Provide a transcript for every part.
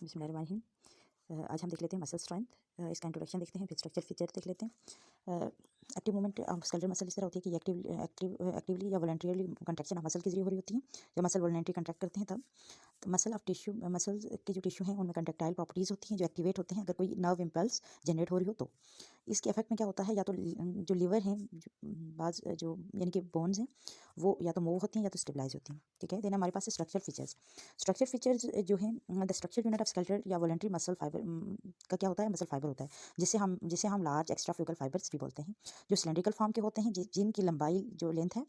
बिस्मिल्लाहिर्रहमानिर्रहीम। आज हम देख लेते हैं मसल स्ट्रेंथ, इसका इंट्रोडक्शन देखते हैं, फिर स्ट्रक्चर फीचर देख लेते हैं। Active movement of skeletal muscle इस तरह होती है कि एक्टिवली या वॉलंटरीली कंट्रैक्शन ऑफ मसल के जरिए हो रही होती है। जब मसल वॉलंटरी कंट्रैक्ट करते हैं तब तो मसल के जो टिश्यू हैं उनमें कंट्रैक्टाइल प्रॉपर्टीज़ होती हैं जो एक्टिवेट होते हैं अगर कोई नर्व इम्पल्स जनरेट हो रही हो तो। इसके इफेक्ट में क्या होता है, या तो जो लिवर हैं, जो यानी कि बोन्स हैं, वो या तो मूव होती हैं या तो स्टेबलाइज होती हैं। ठीक है, देन हमारे पास स्ट्रक्चर फीचर्स जो हैं, the structure unit of skeletal या वॉलंटरी मसल फाइबर का क्या होता है, मसल फाइबर होता है जिसे हम लार्ज एक्स्ट्रा फ्यूगल फाइबर्स भी बोलते हैं, जो सिलेंड्रिकल फॉर्म के होते हैं, जिनकी लंबाई जो लेंथ है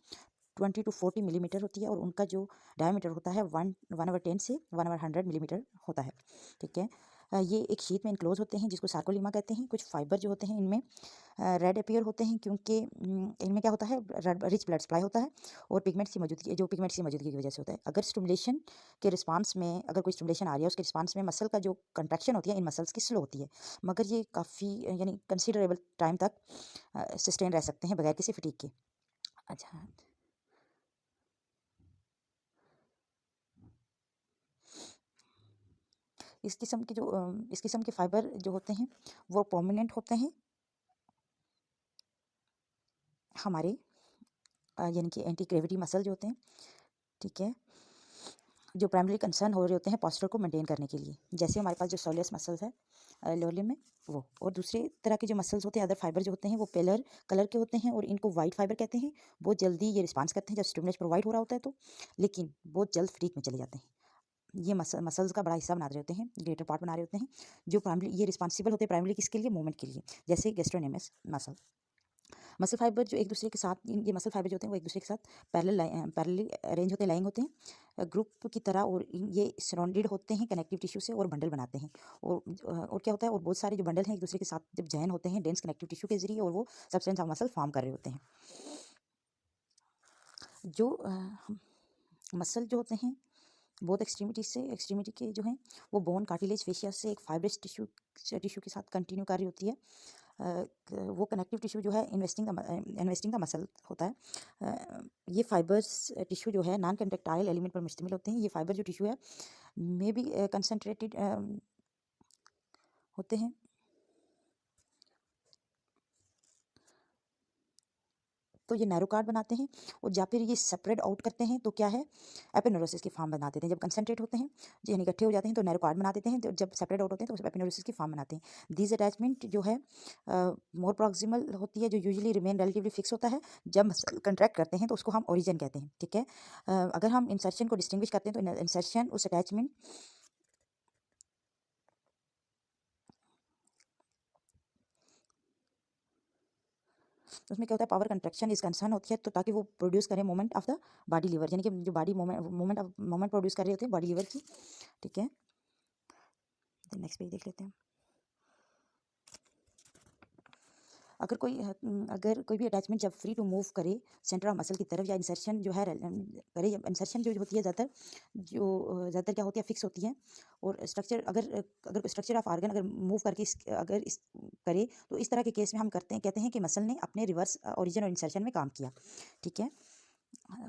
20 to 40 मिलीमीटर होती है और उनका जो डायमीटर होता है 1/10 से 1/100 मिलीमीटर होता है। ठीक है, ये एक शीट में इनक्लोज होते हैं जिसको सार्कोलीमा कहते हैं। कुछ फाइबर जो होते हैं इनमें रेड अपीयर होते हैं क्योंकि इनमें क्या होता है, रिच ब्लड सप्लाई होता है और पिगमेंट्स की मौजूदगी की वजह से होता है। अगर स्टिमुलेशन के रिस्पांस में अगर कोई स्टिमुलेशन आ रही है उसके रिस्पांस में मसल का जो कंट्रैक्शन होती है इन मसल्स की स्लो होती है, मगर ये काफ़ी यानी कंसिडरेबल टाइम तक सस्टेन रह सकते हैं बगैर किसी फटीग के। अच्छा, इस किस्म के फाइबर जो होते हैं वो प्रोमिनेंट होते हैं हमारे यानी कि एंटी ग्रेविटी मसल जो होते हैं। ठीक है, जो प्राइमरी कंसर्न हो रहे होते हैं पोस्चर को मेंटेन करने के लिए, जैसे हमारे पास जो सोलियस मसल्स है लोअर लिम्ब में वो, और दूसरे तरह के जो मसल्स होते हैं, अदर फाइबर जो होते हैं वो पेलर कलर के होते हैं और इनको वाइट फाइबर कहते हैं। बहुत जल्दी ये रिस्पांस करते हैं जब स्टिमुलेशन प्रोवाइड हो रहा होता है तो, लेकिन बहुत जल्द फ्रीक में चले जाते हैं। ये मसल्स का बड़ा हिस्सा बना रहे होते हैं, ग्रेटर पार्ट बना रहे होते हैं, जो प्राइमरी ये रिस्पॉन्सिबल होते हैं प्राइमरी किसके लिए, मूवमेंट के लिए, जैसे गैस्ट्रोनेमस मसल फाइबर जो एक दूसरे के साथ, ये मसल फाइबर जो होते हैं वो एक दूसरे के साथ पैरेलली अरेंज होते हैं, लाइंग होते हैं ग्रुप की तरह, और ये सराउंडेड होते हैं कनेक्टिव टिश्यू से और बंडल बनाते हैं। और क्या होता है, और बहुत सारे जो बंडल हैं एक दूसरे के साथ जब जॉइन होते हैं डेंस कनेक्टिव टिश्यू के जरिए, और वो सब्सटेंस ऑफ मसल फॉर्म कर रहे होते हैं। जो मसल जो होते हैं बहुत एक्सट्रीमिटी के जो हैं वो बोन, कार्टिलेज, फेशिया से एक फाइब्रस टिश्यू के साथ कंटिन्यू कर रही होती है। वो कनेक्टिव टिश्यू जो है इन्वेस्टिंग का मसल होता है। ये फाइबर्स टिश्यू जो है नॉन कंडक्टाइल एलिमेंट पर मुश्तमिल होते हैं। ये फाइबर जो टिश्यू है में भी कंसनट्रेटेड होते हैं। तो ये नैरो कार्ड बनाते हैं, और या फिर ये सेपरेट आउट करते हैं तो क्या है, एपिनेरोसिस की फॉर्म बना देते हैं। जब कंसंट्रेट होते हैं यानी इकट्ठे हो जाते हैं तो नैरो कार्ड बना देते हैं, तो जब सेपरेट आउट होते हैं तो एपिनेरोसिस की फॉर्म बनाते हैं। दीज अटैचमेंट जो है मोर प्रॉक्सिमल होती है, जो यूजुअली रिमेन रिलेटिवली फिक्स होता है। जब मसल कंट्रैक्ट करते हैं तो उसको हम ओरिजिन कहते हैं। ठीक है, अगर हम इंसर्शन को डिस्टिंग्विश करते हैं तो इंसर्शन उस अटैचमेंट उसमें क्या होता है, पावर कंट्रैक्शन इस कंसर्न होती है, तो ताकि वो प्रोड्यूस करें moment of the body lever, यानी कि जो बॉडी मोमेंट प्रोड्यूस कर रही होती है बॉडी लीवर की। ठीक है, नेक्स्ट पेज देख लेते हैं। अगर कोई भी अटैचमेंट जब फ्री टू मूव करे सेंटर ऑफ मसल की तरफ, या इंसर्शन जो है करे, इंसर्शन जो होती है ज़्यादातर क्या होती है, फिक्स होती है। और स्ट्रक्चर अगर स्ट्रक्चर ऑफ आर्गन अगर मूव करके करे तो इस तरह के केस में हम कहते हैं कि मसल ने अपने रिवर्स ओरिजिन और इंसर्शन में काम किया। ठीक है,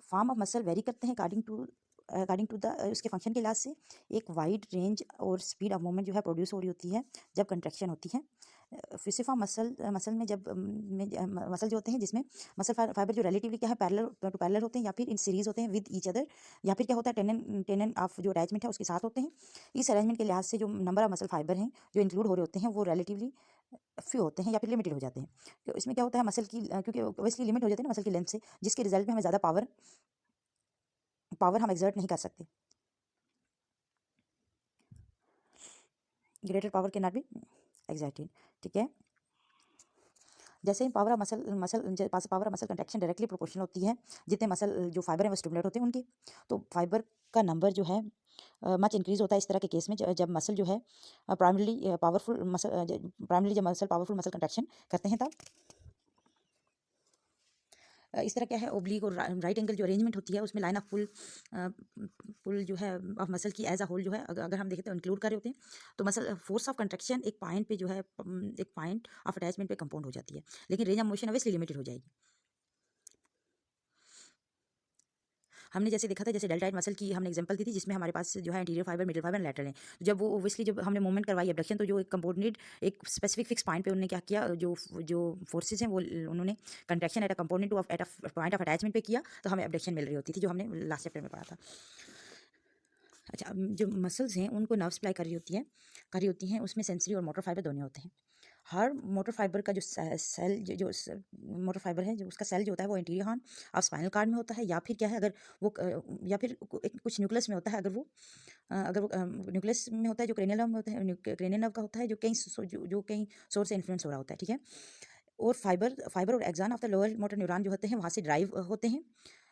फॉर्म ऑफ मसल वेरी करते हैं अकॉर्डिंग टू द उसके फंक्शन के लिहाज से। एक वाइड रेंज और स्पीड ऑफ मूवमेंट जो है प्रोड्यूस हो रही होती है जब कंट्रैक्शन होती है। फिसिफॉर्म मसल में मसल जो होते हैं जिसमें मसल फाइबर जो रिलेटिवली क्या है, पैरेलल होते हैं, या फिर इन सीरीज होते हैं विद ईच अदर, या फिर क्या होता है, टेनन ऑफ जो अटैचमेंट है उसके साथ होते हैं। इस अरेंजमेंट के लिहाज से जो नंबर ऑफ मसल फाइबर हैं जो इंक्लूड हो रहे होते हैं वो रिलेटिवली फ्यू होते हैं या फिर लिमिटेड हो जाते हैं। तो इसमें क्या होता है, मसल की क्योंकि ओब्वियसली लिमिट हो जाती है ना मसल की लेंथ से, जिसके रिजल्ट में हमें ज़्यादा पावर हम एक्सर्ट नहीं कर सकते। Greater power can not be exerted. ठीक है, जैसे ही power of muscle contraction directly proportional होती है जितने मसल जो फाइबर है वो स्टिमुलेट होते हैं उनके, तो फाइबर का नंबर जो है मच इंक्रीज होता है इस तरह के केस में जब मसल जो है प्राइमरली जब मसल पावरफुल मसल कंट्रैक्शन करते हैं तब। इस तरह क्या है, ओब्लिक और राइट एंगल जो अरेंजमेंट होती है उसमें लाइन ऑफ पुल जो है ऑफ मसल की एज अ होल जो है अगर हम देखें तो इंक्लूड कर रहे होते हैं। तो मसल फोर्स ऑफ कंट्रैक्शन एक पॉइंट पे जो है एक पॉइंट ऑफ अटैचमेंट पे कंपाउंड हो जाती है, लेकिन range of motion obviously limited हो जाएगी। हमने जैसे देखा था, जैसे डेल्टाइड मसल की हमने एग्जांपल दी थी, जिसमें हमारे पास जो है anterior fibre, middle fibre, lateral है। तो जब वो ओब्वियसली जब हमने मूवमेंट करवाई एब्डक्शन, तो जो एक कंपोनेंट एक स्पेसिफिक फिक्स पॉइंट पे उन्होंने क्या किया, जो जो फोर्सेज हैं वो उन्होंने contraction at a component to at a point of attachment पे किया, तो हमें एब्डक्शन मिल रही होती थी, जो हमने लास्ट चैप्टर में पढ़ा था। अच्छा, जो मसल्स हैं उनको नर्व सप्लाई कर रही होती हैं, उसमें सेंसरी और मोटर फाइबर दोनों होते हैं। हर मोटर फाइबर का जो सेल मोटर फाइबर है, जो उसका सेल जो होता है वो anterior horn of spinal cord में होता है, या फिर क्या है, अगर वो या फिर कुछ न्यूक्लियस में होता है, अगर वो न्यूक्लियस में होता है, जो क्रेनियल नर्व में होता है, क्रेनियल नर्व का होता है, जो कहीं सोर्स से इन्फ्लुएंस हो रहा होता है, ठीक है। और फाइबर और axon of the lower motor neuron जो होते हैं, वहाँ से ड्राइव होते हैं।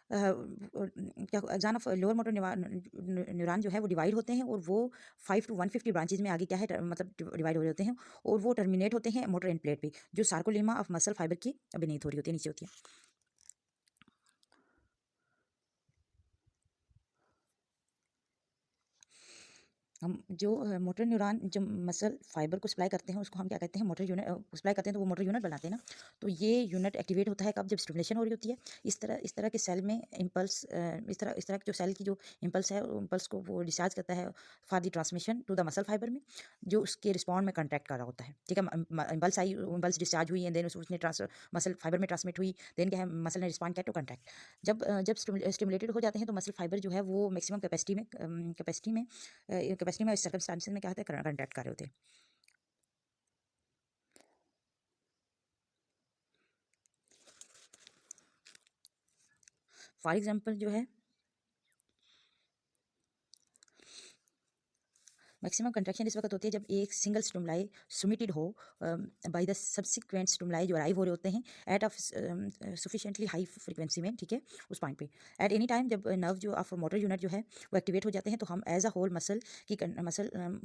क्या axon of lower motor neuron जो है वो डिवाइड होते हैं, और वो 5 to 150 ब्रांचेज में आगे क्या है, मतलब डिवाइड हो रहे होते हैं, और वो टर्मिनेट होते हैं मोटर एंड प्लेट पे, जो सार्कोलेमा ऑफ मसल फाइबर की बेनीथ हो रही होती है, नीचे होती है। हम जो मोटर न्यूरॉन जो मसल फाइबर को सप्लाई करते हैं, उसको हम क्या कहते हैं, मोटर यूनिट सप्लाई करते हैं, तो वो मोटर यूनिट बनाते हैं ना। तो ये यूनिट एक्टिवेट होता है कब, जब स्टिमुलेशन हो रही होती है। इस तरह के सेल में इम्पल्स, इस तरह के जो सेल की जो इम्पल्स है, इम्पल्स को वो डिस्चार्ज करता है for the transmission to the muscle fibre में, जो उसके रिस्पॉन्ड में कंट्रैक्ट कर रहा होता है, ठीक है। इम्पल्स आई, इम्पल्स डिस्चार्ज हुई, एंड देन उसने मसल फाइबर में ट्रांसमिट हुई, देन क्या है, मसल ने रिस्पॉन्ड किया टू कंट्रैक्ट। जब स्टिमुलेटेड हो जाते हैं, तो मसल फाइबर जो है वो मैक्सिमम कैपेसिटी में सर्कमस्टांसेस में क्या होता है, कंट्रैक्ट कर रहे होते हैं। फॉर एग्जांपल जो है, मैक्सिमम कंट्रैक्शन इस वक्त होती है जब एक सिंगल स्टिमुलाई सुमिटेड हो बाय द सब्सिक्वेंट स्टिमुलाई जो अराइव हो रहे होते हैं at of sufficiently high frequency में, ठीक है, उस पॉइंट पे। एट एनी टाइम जब नर्व जो ऑफ मोटर यूनिट जो है वो एक्टिवेट हो जाते हैं, तो हम एज अ होल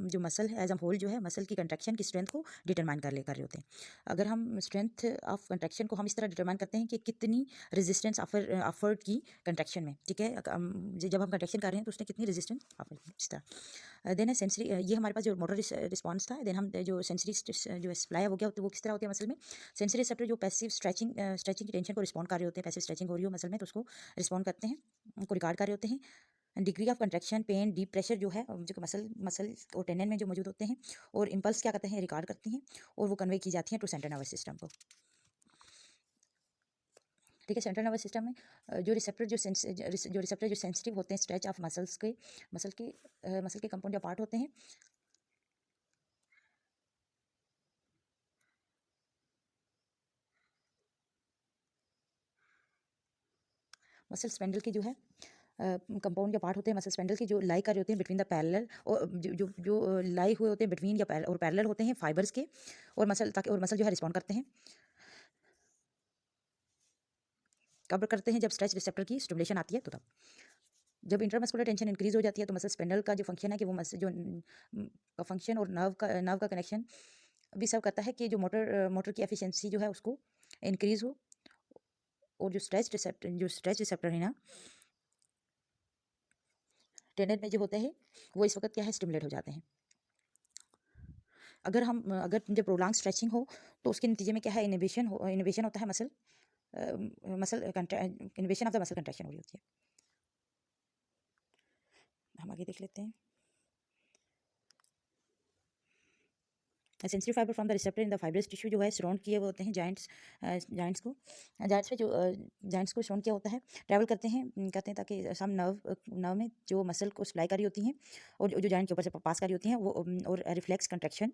जो मसल है एज अ होल जो है मसल की कंट्रैक्शन की स्ट्रेंथ को डिटरमाइन कर रहे होते हैं। अगर हम स्ट्रेंथ ऑफ कंट्रैक्शन को हम इस तरह डिटरमाइन करते हैं कि कितनी रेजिस्टेंस ऑफर्ड की कंट्रैक्शन में, ठीक है। जब हम कंट्रैक्शन कर रहे हैं तो उसने कितनी रेजिस्टेंस ऑफर की, इस तरह। देन है सेंसरी, ये हमारे पास जो मोटर रिस्पॉन्स था। देन हम जो सेंसरी जो सप्लाई हो गया तो वो किस तरह होती है मसल में। सेंसरी रिसेप्टर जो पैसिव स्ट्रेचिंग की टेंशन को रिस्पॉन्ड कर रहे होते हैं, पैसिव स्ट्रेचिंग हो रही हो मसल में तो उसको रिस्पॉन्ड करते हैं, उनको रिकॉर्ड कर रहे होते हैं। Degree of contraction, pain, deep pressure जो है, जो मसल और टेंडन में जो मौजूद होते हैं, और इम्पल्स क्या करते हैं, रिकॉर्ड करती हैं, और वो कन्वे की जाती हैं टू सेंट्रल नर्वस सिस्टम को, ठीक है। सेंट्रल नर्वस सिस्टम में जो रिसेप्टर जो सेंसिटिव होते हैं स्ट्रेच ऑफ मसल के कंपाउंड जो पार्ट होते हैं, मसल स्पेंडल की जो है कंपाउंड या पार्ट होते हैं मसल स्पेंडल की, जो लाई कर रहे होते हैं बिटवीन द पैरेलल, और जो लाई हुए होते हैं बिटवीन या और पैरेलल होते हैं फाइबर्स के, और मसल जो है रिस्पॉन्ड करते हैं, कब करते हैं, जब स्ट्रेच रिसेप्टर की स्टिमुलेशन आती है, तो तब। जब इंटरमस्कुलर टेंशन इंक्रीज हो जाती है, तो मसल स्पेंडल का जो फंक्शन है कि वो मसल जो का फंक्शन और नर्व का कनेक्शन भी सर्व करता है कि जो मोटर की एफिशिएंसी जो है उसको इंक्रीज हो, और जो स्ट्रेच रिसेप्टर है ना टेंडन में जो होते हैं, वो इस वक्त क्या है, स्टिमुलेट हो जाते हैं। अगर जब प्रोलॉन्ग स्ट्रेचिंग हो, तो उसके नतीजे में क्या है, इनिबिशन होता है, muscle inhibition of the muscle contraction हो रही होती है। हम आगे देख लेते हैं। Sensory fibre from the receptor in the fibrous tissue जो है सराउंड किए हुए होते हैं जॉइंट्स को। जॉइंट्स को सराउंड किया होता है, ट्रैवल करते हैं, कहते हैं, ताकि सम नर्व में जो मसल को सप्लाई करी होती हैं, और जो जॉइंट के ऊपर से पास करी होती हैं, वो और रिफ्लेक्स कंट्रैक्शन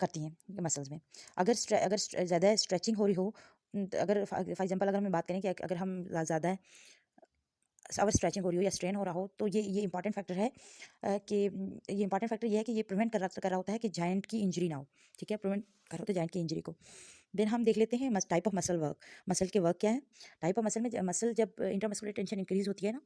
करती हैं मसल्स में। अगर ज़्यादा स्ट्रेचिंग हो रही हो, अगर फॉर एग्जांपल अगर हम बात करें कि अगर हम ज़्यादा अगर स्ट्रेचिंग हो रही हो या स्ट्रेन हो रहा हो, तो ये इंपॉर्टेंट फैक्टर है कि ये इंपॉर्टेंट फैक्टर ये है कि ये प्रिवेंट कर रहा होता है कि जॉइंट की इंजरी ना हो, ठीक है, प्रिवेंट कर रहा होता है जॉइंट की इंजरी को। देन हम देख लेते हैं type of muscle work. Muscle के वर्क क्या है, टाइप ऑफ मसल जब इंटरमस्कुलर टेंशन इंक्रीज होती है ना,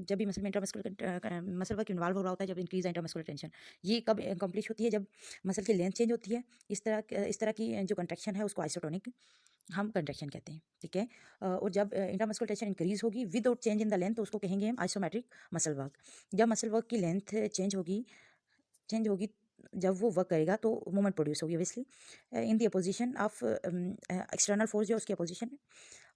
जब भी मसल में इंटरमस्कुलर मसल वर्क इन्वॉल्व हो रहा होता है, जब इंक्रीज इंटरमस्कुलर टेंशन, ये कब अकम्प्लिश होती है, जब मसल की लेंथ चेंज होती है। इस तरह की जो कंट्रैक्शन है उसको आइसोटोनिक हम कंट्रैक्शन कहते हैं, ठीक है। और जब इंटरमस्कुलर टेंशन इंक्रीज होगी without change in the length, तो उसको कहेंगे हम आइसोमेट्रिक मसल वर्क। जब मसल वर्क की लेंथ चेंज होगी जब वो वर्क करेगा तो मोमेंट प्रोड्यूस होगी obviously in the opposition of external force जो उसकी अपोजिशन है,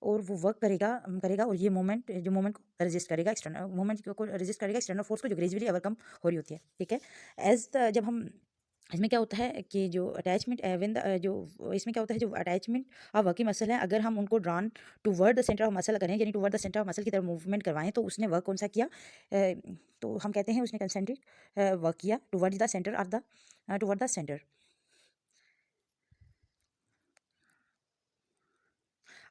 और वो वर्क करेगा और ये मोमेंट जो मोमेंट को रेजिस्ट करेगा, एक्सटर्नल मोमेंट को रेजिस्ट करेगा एक्सटर्नल फोर्स को जो ग्रेजुअली ओवरकम हो रही होती है, ठीक है। जब हम इसमें क्या होता है कि जो अटैचमेंट व्हेन द जो इसमें क्या होता है, जो अटैचमेंट ऑफ वर्किंग मसल है, अगर हम उनको drawn toward the centre of muscle करें, यानी toward the centre of muscle की तरफ मूवमेंट करवाएं, तो उसने वर्क कौन सा किया, तो हम कहते हैं उसने कंसेंट्रिक वर्क किया toward the centre of the toward the centre.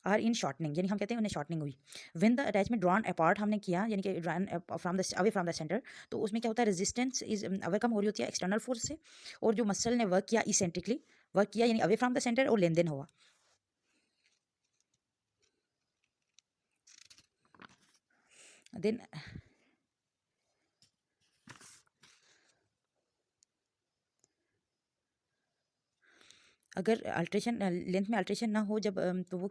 Or in shortening, यानी हम कहते हैं उन्हें शॉर्टनिंग हुई। When the attachment drawn apart हमने किया, यानी कि drawn from the away from the centre, तो उसमें क्या होता है, रेजिस्टेंस इज ओवरकम हो रही होती है एक्सटर्नल फोर्स से, और जो मसल ने वर्क किया इसेंट्रिकली वर्क किया, यानी अवे फ्रॉम द सेंटर, और लेन देन हुआ। देन अगर अल्ट्रेशन लेंथ में अल्ट्रेशन ना हो जब तो वो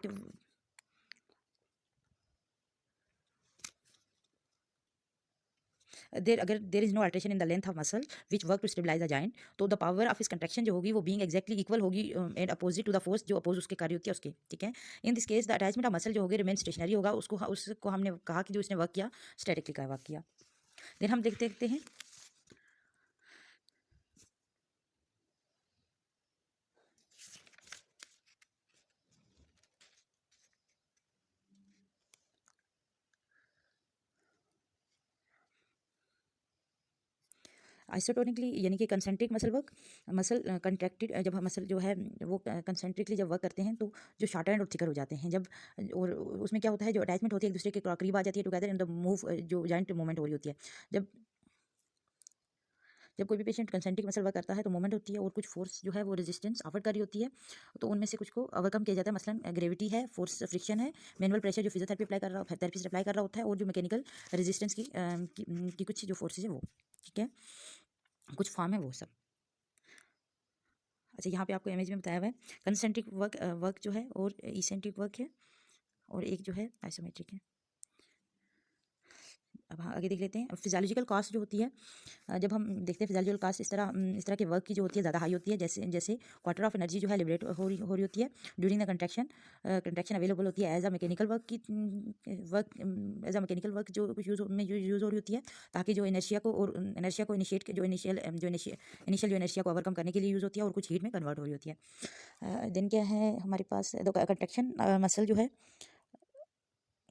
अगर there is no alteration in the length of muscle which work to stabilise the joint, तो द पावर ऑफ इस कंट्रैक्शन जो होगी वो बीइंग एक्जैक्टली इक्वल होगी and opposite to the force जो अपोज उसके कार्य होती है उसके, ठीक है। In this case the attachment of muscle जो होगी रिमेन स्टेशनरी होगा, उसको हमने कहा कि जो इसने वर्क किया स्टैटिकली का वर्क किया। देन हम देखते हैं आइसोटोनिकली, यानी कि concentric muscle work, muscle contracted, जब मसल जो है वो कंसेंट्रिकली जब वर्क करते हैं तो जो शॉर्टर एंड और थिकर हो जाते हैं जब, और उसमें क्या होता है, जो अटैचमेंट होती है एक दूसरे के करीब आ जाती है टुगेदर इन द मूव, जो जॉइंट मूवमेंट हो रही होती है। जब जब कोई भी पेशेंट कंसेंट्रिक मसल वर्क करता है तो मूवमेंट होती है और कुछ फोर्स जो है वो रेजिस्टेंस ऑफर कर रही होती है, तो उनमें से कुछ को ओवरकम किया जाता है, मसलन ग्रेविटी है, फोर्स फ्रिक्शन है, मैनुअल प्रेशर जो फिजियोथेरेपी अप्लाई कर रहा थेरेपिस्ट अप्लाई कर रहा होता है, और जो मैकेनिकल रेजिस्टेंस की कुछ जो फोर्सेज है वो, ठीक है, कुछ फॉर्म है वो सब। अच्छा, यहाँ पे आपको इमेज में बताया हुआ है कंसेंट्रिक वर्क जो है, और इसेंट्रिक वर्क है, और एक जो है आइसोमेट्रिक है। अब हाँ आगे देख लेते हैं फिजियोलॉजिकल कॉस्ट जो होती है, जब हम देखते हैं फिजियोलॉजिकल कॉस्ट इस तरह के वर्क की जो होती है ज़्यादा हाई होती है, जैसे जैसे क्वार्टर ऑफ एनर्जी जो है लिबरेट हो रही होती है ड्यूरिंग द कंट्रैक्शन अवेलेबल होती है एज अ मैकेनिकल वर्क जो कुछ यूज़ हो रही होती है, ताकि जो इनर्शिया को इनिशिएट जो इनिशियल जो इनर्शिया को ओवरकम करने के लिए यूज़ होती है, और कुछ हीट में कन्वर्ट हो रही होती है। देन क्या है हमारे पास, कंट्रैक्शन मसल जो है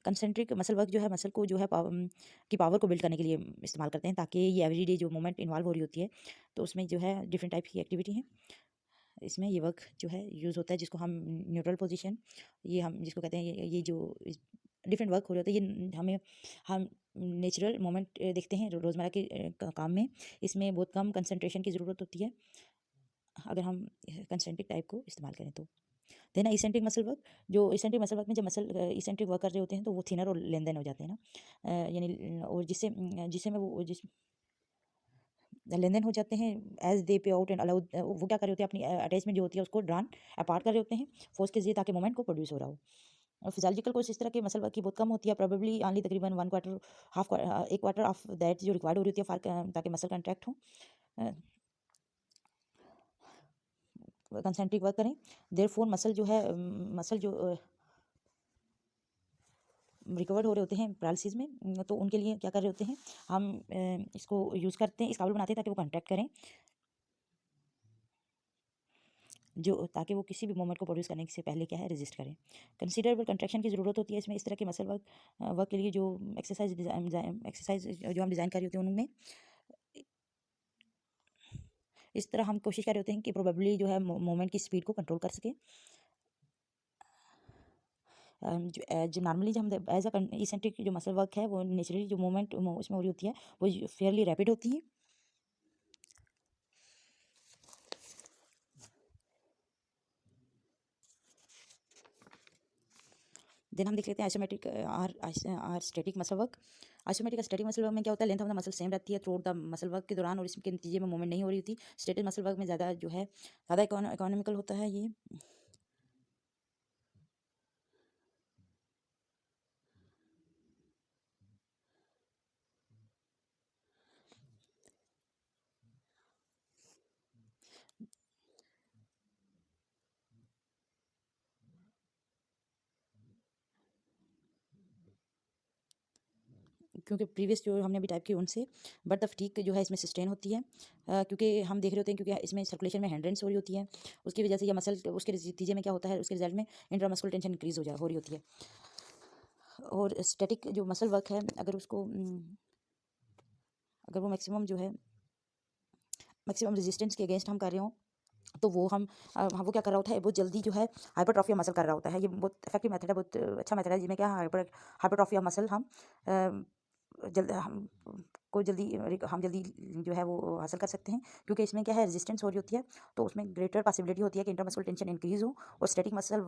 कंसेंट्रिक मसल वर्क जो है मसल को जो है की पावर को बिल्ड करने के लिए इस्तेमाल करते हैं, ताकि ये एवरीडे जो मूवमेंट इन्वॉल्व हो रही होती है, तो उसमें जो है डिफरेंट टाइप की एक्टिविटी है, इसमें ये वर्क जो है यूज़ होता है, जिसको हम न्यूट्रल पोजीशन, ये हम जिसको कहते हैं, ये जो डिफरेंट वर्क हो रहे होते हैं, ये हम नेचुरल मोमेंट देखते हैं रोज़मर्रा के काम में, इसमें बहुत कम कंसंट्रेशन की ज़रूरत होती है अगर हम कंसेंट्रिक टाइप को इस्तेमाल करें तो। देन इसेंट्रिक मसल वर्क, जो इसेंट्रिक मसल वर्क में जब मसल इसेंट्रिक वर्क कर रहे होते हैं तो वो थिनर और लेन देन हो जाते हैं ना, यानी और जिससे में वो जिस लेन देन हो जाते हैं एज दे पे आउट एंड अलाउ, वो क्या कर रहे होते हैं अपनी अटैचमेंट जो होती है उसको ड्रॉन अपार्ट कर रहे होते हैं फोर्स के जरिए, ताकि मोमेंट को प्रोड्यूस हो रहा हो। और फिजियोलॉजिकल कोर्स इस तरह के मसल वर्क की बहुत कम होती है, प्रोबेबली ऑनली तकरीबन वन क्वार्टर एक क्वार्टर ऑफ दैट जो रिक्वायर्ड हो रही होती है ताकि मसल कंट्रैक्ट हो, कंसेंट्रिक वर्क करें। देयरफॉर मसल जो है मसल जो रिकवर्ड हो रहे होते हैं पैरालिसिस में, तो उनके लिए क्या कर रहे होते हैं हम, इसको यूज़ करते हैं, इस काबुल बनाते हैं ताकि वो कॉन्ट्रैक्ट करें, जो ताकि वो किसी भी मोमेंट को प्रोड्यूस करने से पहले क्या है रेजिस्ट करें। कंसिडरेबल कंट्रैक्शन की ज़रूरत होती है इसमें, इस तरह के मसल वर्क के लिए जो एक्सरसाइज जो हम डिज़ाइन कर रहे होते हैं उनमें, इस तरह हम कोशिश कर रहे होते हैं कि प्रोबेबली जो है मोमेंट की स्पीड को कंट्रोल कर सके। जो नॉर्मली जो हम एज अ इसेंट्रिक जो मसल वर्क है वो नेचुरली जो मूवमेंट उसमें हो रही होती है वो फेयरली रैपिड होती है। देन हम देख लेते हैं isometric or static muscle work. Isometric static muscle work में क्या होता है, length of the muscle same रहती है throughout the muscle work के दौरान, और इसके नतीजे में मूवमेंट नहीं हो रही होती। स्टैटिक मसल वर्क में ज़्यादा जो है ज़्यादा इकोनॉमिकल होता है ये। क्योंकि प्रीवियस जो हमने अभी टाइप की उनसे, बट द फटीग जो है इसमें सस्टेन होती है, क्योंकि हम देख रहे होते हैं क्योंकि इसमें सर्कुलेशन में हैंड्रेंस हो रही होती है, उसकी वजह से ये मसल उसके नतीजे में क्या होता है, उसके रिजल्ट में इंट्रामस्कुलर टेंशन इंक्रीज हो रही होती है। और स्टैटिक जो मसल वर्क है, अगर वो मैक्सिमम जो है मैक्सिमम रेजिस्टेंस के अगेंस्ट हम कर रहे हो, तो वो वो क्या कर रहा होता है, बहुत जल्दी जो है हाइपरट्रॉफी ऑफ मसल कर रहा होता है। ये बहुत इफेक्टिव मेथड है, बहुत अच्छा मेथड है, जिसमें क्या हाइपरट्रॉफी ऑफ मसल हम जल्दी जो है वो हासिल कर सकते हैं, क्योंकि इसमें क्या है, रेजिस्टेंस हो रही होती है, तो उसमें ग्रेटर पॉसिबिलिटी होती है कि इंटरमस्कुलर टेंशन इंक्रीज हो। और static muscle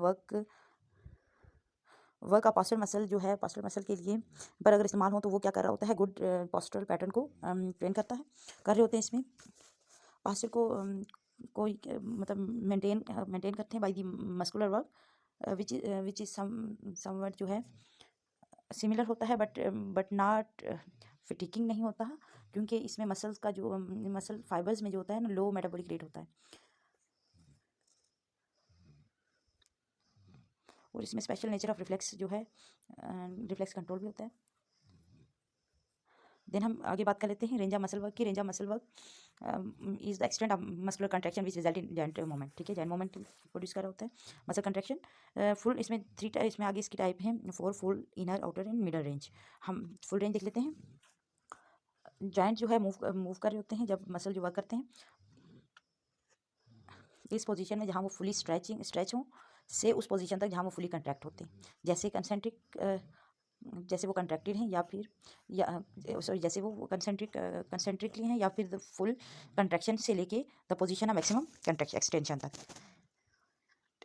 work of posture muscle जो है, पोस्चर मसल के लिए पर अगर इस्तेमाल हो, तो वो क्या कर रहा होता है, गुड पोस्चरल पैटर्न को ट्रेन कर रहे होते हैं। इसमें पोस्चर को कोई मतलब मेंटेन करते हैं by the muscular work, which is somewhat जो है सिमिलर होता है, बट नॉट फिटिकिंग नहीं होता है, क्योंकि इसमें मसल्स का जो मसल फाइबर्स में जो होता है ना, लो मेटाबॉलिक रेट होता है, और इसमें स्पेशल नेचर ऑफ रिफ्लेक्स जो है, रिफ्लेक्स कंट्रोल भी होता है। देन हम आगे बात कर लेते हैं रेंज ऑफ मसल वर्क की। Range of muscle work is the extent of muscular contraction which result in joint movement. ठीक है, जॉइंट मूवमेंट प्रोड्यूस कर रहा होता है मसल कंट्रैक्शन। फुल इसमें इसमें आगे इसकी टाइप है 4 full, inner, outer and middle range. हम फुल रेंज देख लेते हैं। जॉइंट जो है मूव कर रहे होते हैं जब मसल जो वर्क करते हैं, इस पोजीशन में जहाँ वो फुली स्ट्रेच हो, से उस पोजीशन तक जहाँ वो फुली कंट्रैक्ट होते हैं, जैसे वो कंट्रैक्टेड हैं, या फिर सॉरी जैसे वो कंसेंट्रिकली हैं, या फिर द फुल कंट्रैक्शन से लेके the position of maximum contraction extension तक,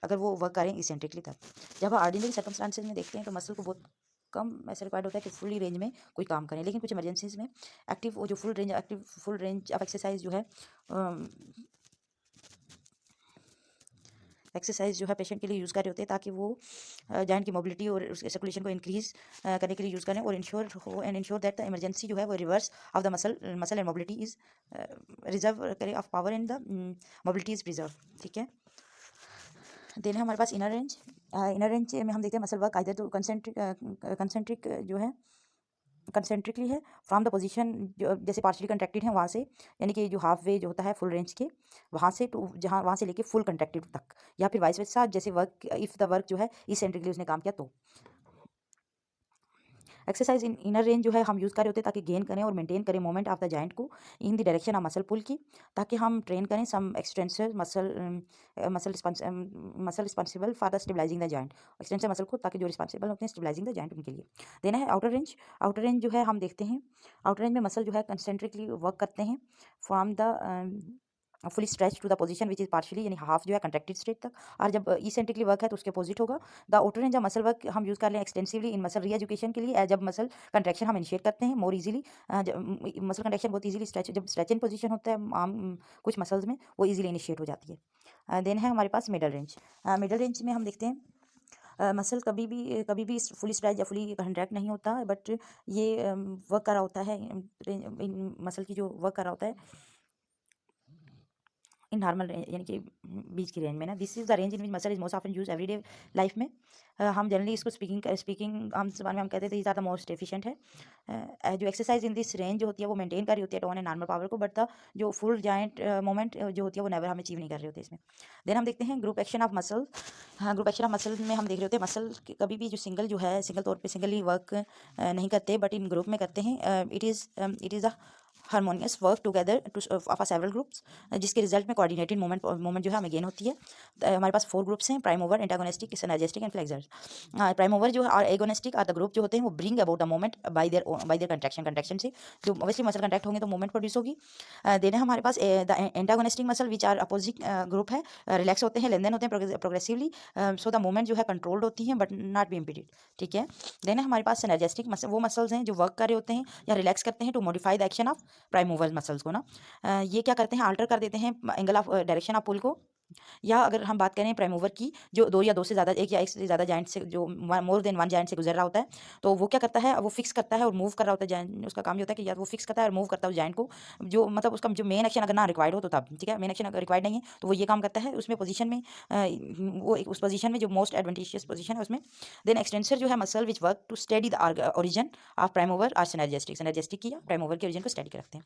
अगर वो वर्क करें इसेंट्रिकली तक। जब ऑर्डिनरी सर्कमस्टांसेस में देखते हैं तो मसल को बहुत कम ऐसा रिक्वायर्ड होता है कि फुली रेंज में कोई काम करें, लेकिन कुछ इमरजेंसीज में वो जो फुल रेंज ऑफ एक्सरसाइज जो है, एक्सरसाइज जो है पेशेंट के लिए यूज़ कर रहे होते हैं, ताकि वो जॉइंट की मोबिलिटी और उसके सर्कुलेशन को इंक्रीज करने के लिए यूज़ करें, और इंश्योर दैट द इमरजेंसी जो है वो reverse of the muscle and mobility is reserve करे of power and the mobility is preserve. ठीक है, देन है हमारे पास इनर रेंज में हम देखते हैं मसल वर्क आइदर तो कंसेंट्रिक जो है कंसेंट्रिकली है, फ्रॉम द पोजीशन जो जैसे पार्शियली कंट्रैक्टेड है वहाँ से, यानी कि जो हाफ वे जो होता है फुल रेंज के वहाँ से टू वहाँ से लेके फुल कंट्रैक्टेड तक, या फिर वाइस वर्सा, जैसे वर्क इफ़ द वर्क जो है इसेंट्रिकली उसने काम किया तो। एक्सरसाइज इन इनर रेंज जो है हम यूज़ कर रहे होते हैं ताकि गेन करें और मेंटेन करें मोमेंट ऑफ द जॉइंट को in the direction of muscle pull की, ताकि हम ट्रेन करें some extensor muscle responsible for the stabilising the joint, extensor muscle को, ताकि जो रिस्पॉन्सिबल होते हैं स्टेबलाइजिंग द जॉइंट उनके लिए। देना है आउटर रेंज जो है हम देखते हैं, आउटर रेंज में मसल जो है कंसेंट्रिकली वर्क करते हैं from the fully stretch to the position which is partially, यानी हाफ जो है कंट्रैक्टेड स्टेट तक, और जब इसेंट्रिकली वर्क है तो उसके अपोजिट होगा। The outer range of muscle work हम यूज़ कर लें एक्सटेंसिवली इन मसल रीएजुकेशन के लिए, जब मसल कंट्रैक्शन हम इनिशिएट करते हैं मोर इजीली, मसल कंट्रैक्शन बहुत इजीली जब स्ट्रेच इन पोजीशन होता है आम कुछ मसल्स में, वो इजीली इनिशिएट हो जाती है। देन है हमारे पास मिडल रेंज में हम देखते हैं मसल कभी भी फुली स्ट्रेच या फुली कंट्रैक्ट नहीं होता, बट ये वर्क कर रहा होता है, इन मसल की जो वर्क कर रहा होता है इन नॉर्मल रेंज, यानी कि बीच की रेंज में ना। This is the range in which muscle is most often use everyday life में। हम जनरली इसको स्पीकिंग हम जबान में हम कहते थे ज़्यादा मोस्ट एफिशिएंट है। जो एक्सरसाइज इन दिस रेंज जो होती है वो मेंटेन कर रही होती है टोन एंड नॉर्मल पावर को, बट द जो फुल जॉइंट मोमेंट जो होती है वो नेवर हम अचीव नहीं कर रहे होते इसमें। देन हम देखते हैं ग्रुप एक्शन ऑफ मसल। हाँ, ग्रुप एक्शन ऑफ मसल में हम देख रहे होते हैं मसल कभी भी जो सिंगल तौर पे सिंगली वर्क नहीं करते, बट इन ग्रुप में करते हैं। It is a harmonious work together of several groups, जिसके रिजल्ट में कोऑर्डिनेटेड मोमेंट जो है हमें गेन होती है। हमारे पास 4 ग्रुप्स हैं, prime mover, antagonistic, synergistic and flexors. Prime mover जो है और एगोनिस्टिक आर द ग्रुप जो होते हैं वो bring about the moment bye there contraction से, जो ऑब्वियसली मसल कंट्रैक्ट होंगे तो मोमेंट प्रोड्यूस होगी। देन हमारे पास the antagonistic muscle which are opposite group है, रिलैक्स होते हैं, लेनदेन होते हैं प्रोग्रेसिवली, सो द मोमेंट जो है कंट्रोल्ड होती हैं बट नॉट बी इम्पीडेड। ठीक है, देन हमारे पास सिनर्जिस्टिक मसल, वो मसल्स हैं जो वर्क कर रहे होते हैं या रिलैक्स करते हैं to modify the action of prime mover muscles को ना। ये क्या करते हैं, आल्टर कर देते हैं एंगल ऑफ डायरेक्शन ऑफ पुल को, या अगर हम बात करें प्राइम मूवर की, जो 2 या 2 से ज़्यादा, 1 या 1 से ज़्यादा जाइंट से, जो मोर देन 1 जाइंट से गुजर रहा होता है, तो वो क्या करता है, वो फिक्स करता है और मूव कर रहा होता है जाइंट। उसका काम ये होता है कि या वो फिक्स करता है और मूव करता है उस जाइंट को, जो मतलब उसका जो मेन एक्शन अगर ना रिक्वायर्ड हो तो तब, ठीक है, मेन एक्शन अगर रिक्वायर्ड नहीं है तो वो ये काम करता है उसमें पोजीशन में, उस पोजीशन में जो मोस्ट एडवांटेजियस पोजीशन है उसमें। देन एक्सटेंसर जो है muscle which work to study the origin of prime mover or synergistic, synergistic की या प्राइम मूवर के ओरिजिन को स्टडी रखते हैं।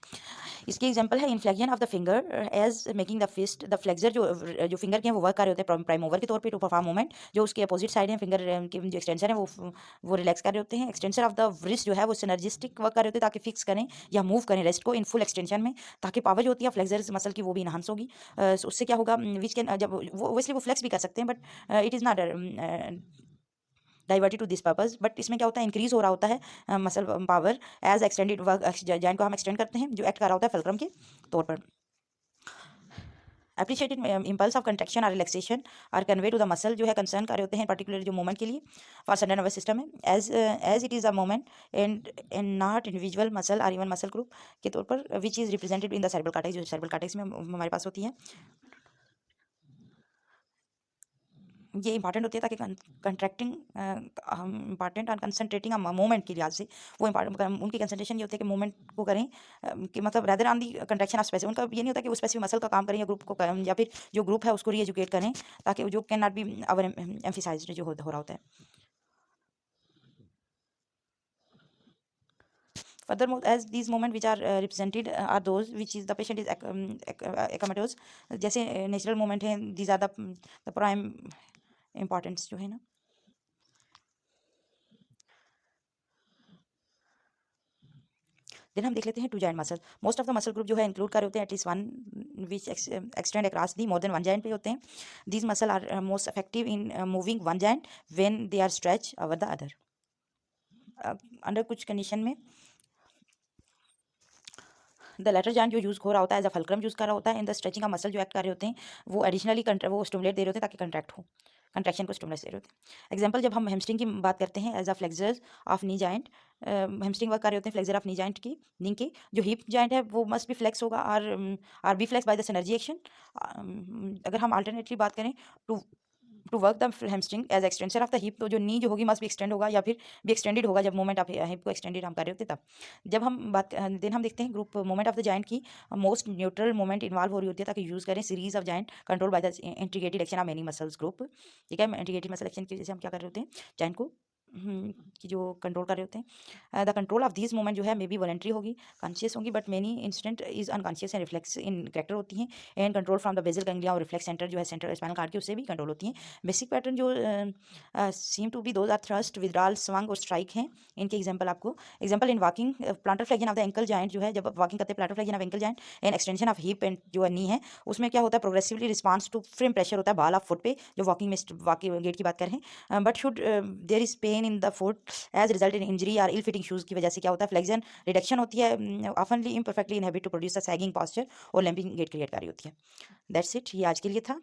इसकी एग्जांपल है inflection of the finger as making the fist, the flexor जो फिंगर के हैं वो वर्क कर रहे होते हैं प्राइम मूवर के तौर पे टू परफॉर्म मूवमेंट, जो उसके अपोजिट साइड है फिंगर के जो एक्सटेंसर है वो रिलैक्स कर रहे होते हैं। एक्सटेंसर ऑफ द रिस्ट जो है वो सिनर्जिस्टिक वर्क कर रहे होते हैं ताकि फिक्स करें या मूव करें रेस्ट को इन फुल एक्सटेंशन में, ताकि पावर जो होती है फ्लेक्सर मसल की वो भी इनहांस होगी। उससे क्या होगा, विच कैन, जब वो इसलिए वो फ्लेक्स भी कर सकते हैं, but it is not diverted to this purpose, but इसमें क्या होता है, इंक्रीज हो रहा होता है muscle power as extended work, joint को हम एक्सटेंड करते हैं जो एक्ट कर रहा होता है फुलक्रम के तौर पर। एप्रिशिएटेड इम्पल्स ऑफ कंट्रैक्शन और relaxation are convey to the muscle, जो है कंसर्न कर रहे होते हैं पर्टिकुलर जो मोमेंट के लिए फॉर सेंट्रल नर्वस सिस्टम है, as it is a moment and not individual muscle और इवन मसल ग्रुप के तौर पर, which is represented in the cerebral cortex, जो सेरेब्रल कॉर्टेक्स में हमारे पास होती है। ये इंपॉर्टेंट होती है ताकि कंट्रैक्टिंग इंपॉर्टेंट और कंसंट्रेटिंग मोमेंट के लिहाज से वो उनकी कंसंट्रेशन ये होती है कि मूवमेंट को करें, कि मतलब rather on the contraction of specific, उनका ये नहीं होता कि वो स्पेसिफिक मसल का काम करें या ग्रुप को करें, या फिर जो ग्रुप है उसको री एजुकेट करें, ताकि जो कैन नॉट बी अवर एम्फिसाइज्ड जो हो रहा होता है। Furthermore, as these moments which are represented are those which is the patient is accommodates, जैसे नेचुरल मोमेंट हैं, these are the prime importance जो है ना। देन हम देख लेते हैं two joint muscle. Most of the muscle group जो है इंक्लूड कर रहे होते हैं at least one which extend across the more than one joint पे होते हैं। These muscle are most effective in moving one joint when they are stretch over the other. Under कुछ कंडीशन में द लेटर जॉइंट जो use हो रहा होता है एज अ फलक्रम यूज़ कर रहा होता है, इन द स्ट्रेचिंग का मसल जो एक्ट कर रहे होते हैं वो एडिशनली वो स्टिमुलेट दे रहे होते हैं ताकि कंट्रैक्ट हो, कंट्रैक्शन को स्टिमुलेट दे रहे होते हैं। एग्जांपल जब हम हैमस्ट्रिंग की बात करते हैं as a flexors of knee joint, hamstring work कर रहे होते हैं फ्लेक्सर ऑफ नी जॉइंट की, नी के जो हिप जॉइंट है वो मस्ट बी फ्लेक्स होगा और B flex by the synergy action. अगर हम अल्टरनेटली बात करें to to work the hamstring as extension of the hip, तो जो नी जो होगी मस्ट भी एक्सटेंड होगा या फिर भी एक्सटेंडेड होगा जब मोमेंट ऑफ हिप को एक्सटेंडेड हम कर रहे होते हैं तब। जब हम बात देन हम देखते हैं group moment of the joint की मोस्ट न्यूट्रल मोमेंट इन्वॉल्व हो रही होती है ताकि यूज़ करें series of joint control by the integrated action of many muscles group. ठीक है, इंटीग्रेटेड मसल एक्शन की वजह से हम क्या कर रहे होते हैं, जॉइंट को कि जो कंट्रोल कर रहे होते हैं। The control of this moment जो है मे बी वॉलेंट्री होगी, कॉन्शियस होगी, but many instant is unconscious and reflex in character होती हैं। And control from the basal ganglia और रिफ्लेक्स सेंटर जो है सेंटर स्पाइनल कार्ड की उससे भी कंट्रोल होती हैं। बेसिक पैटर्न जो seem to be those are thrust, withdrawal, swing और स्ट्राइक हैं। इनके एग्जांपल आपको, example in walking plantar flexion of the ankle joint जो है जब वॉकिंग करते हैं plantar flexion of ankle joint and extension of hip and जो नी है उसमें क्या होता है, progressively response to frame pressure होता है बाल ऑफ फुट पे, जो वॉकिंग में वॉकिंग गेट की बात कर रहे हैं। But should there is pain in the foot as result in injury और इल फिटिंग शूज़ की वजह से क्या होता है, फ्लेक्शन रिडक्शन होती है, ऑफनली imperfectly inhibit to produce a sagging posture और लैम्पिंग गेट क्रिएट कर रही होती है। दैट्स इट, ये आज के लिए था।